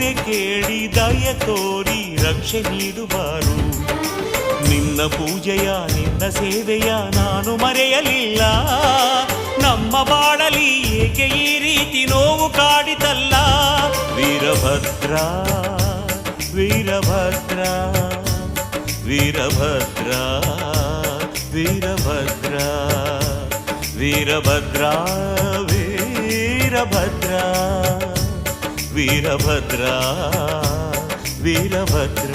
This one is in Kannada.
ಮೊರೆ ಕೇಳಿ ದಯ ತೋರಿ ರಕ್ಷೆ ನೀಡುವಾರು. ನಿನ್ನ ಪೂಜೆಯ ನಿನ್ನ ಸೇವೆಯ ನಾನು ಮರೆಯಲಿಲ್ಲ. ನಮ್ಮ ಬಾಳಲಿ ಏಕೆ ಈ ರೀತಿ ನೋವು ಕಾಡಿತಲ್ಲ. ವೀರಭದ್ರ ವೀರಭದ್ರ ವೀರಭದ್ರ ವೀರಭದ್ರ ವೀರಭದ್ರ ವೀರಭದ್ರ ವೀರಭದ್ರ ವೀರಭದ್ರ.